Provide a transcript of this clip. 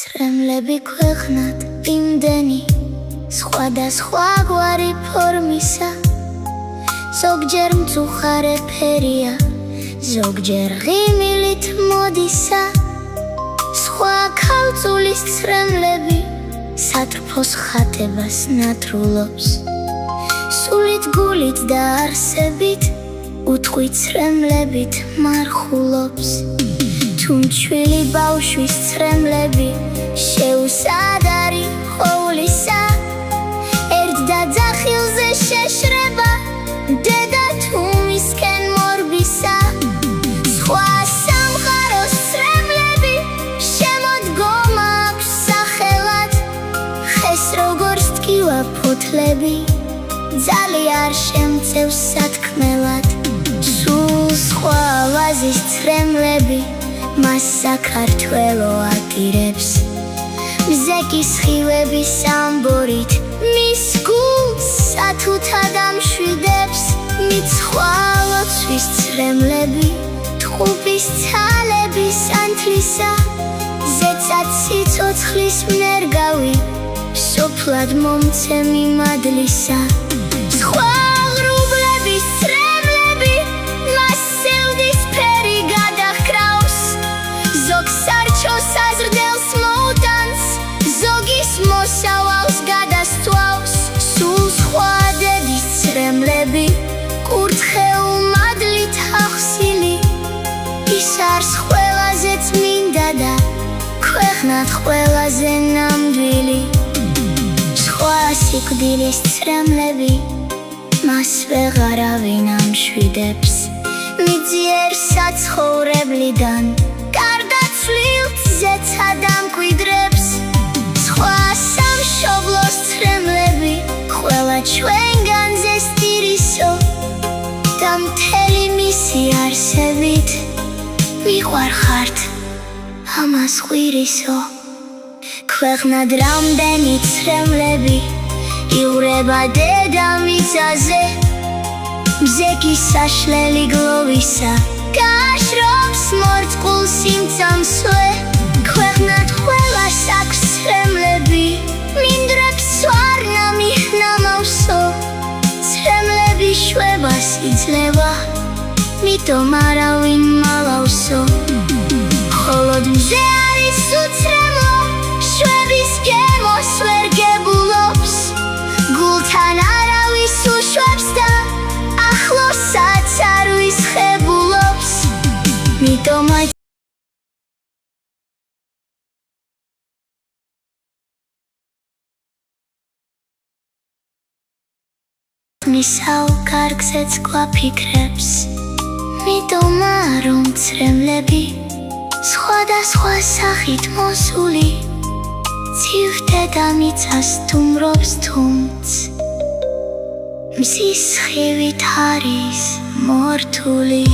ცრემლები ქვეყნად იმდენი სხვადასხვაგვარი ფორმისა, ზოგჯერ მწუხარე ფერია, ზოგჯერ ღიმილით მოდისა. სხვა ქალწულის ცრემლები სატრფოს ხატებას ნათრულობს, სულით გულით და არსებით უთხი ცრემლებით მარხულობს. თუ მჩვილი ბავშვის ცრემლები შეუსადარი ხოვლისა, ერთ და ძახილზე შეშრება დედა თუ მისკენ მორბისა. სხვა სამყაროს ცრემლები შემოდგომა აქვს სახელად, ხეს როგორც ტკივა ფოთლები ძალი არ შემწევს სათქმელად. სულ სხვა ვაზის ცრემლები მას საქართველო აპირებს, მზეკის ხილების ამბორით მის გულს სათუთად ამშვიდებს. მიცხვალოცვის ცრემლები ტყუპის ცალების ანთლისა, ზეცად სიცოცხლის მნერგავი სოფლად მომცემი მადლისა. სხვა ღრუბლების ცრემლები მას სევდისფერი გადაჰკრავს, ზოგ სარჩოს აზრდელს მოუტანს, ზოგის მოსავალს გადასწვავს. სულ სხვა დედის ცრემლები კურთხეულ მადლით ახსილი, ის არს ყველაზე წმინდა და ქვეყნად ყველაზე ნამდვილი. სხვა სიკვდილის ცრემლები მას ვეღარავინ ამშვიდებს, მიძიერ საცხოვრებლიდან გარდაცვლილ ზეცად ამკვიდრებს. სხვა სამშობლოს ცრემლები ყველა ჩვენგანზე სტირისო და მთელი მისი არსებით მიყვარხართ ამას ღვირისო. ქვეყნად რამდენი ცრემლები იურება დედამიწაზე, მზეკის საშლელი გლოვისა გააშრობს მორწყულ სიმწამსვე. ქვეყნად ყველას აქვს ცრემლები, მინდვრებს სვარნა მიჰნამავსო. ცრემლები შვებას იძლევა, მიტომ არავინ მალავსო. მხოლოდ მზე არის უცრემლო, შვების გემოს ვერ გებულობს, გულთან არავის უშვებს და ახლოსაც არ ვისხებულობს. მიტომ მისაო კარგზეც გვაფიქრებს, მიტომ რომ ცრემლები სხვადასხვა სახით მოსული ცივ დედამიწას სტუმრობს თუმც მზის სხივით არის მორთული.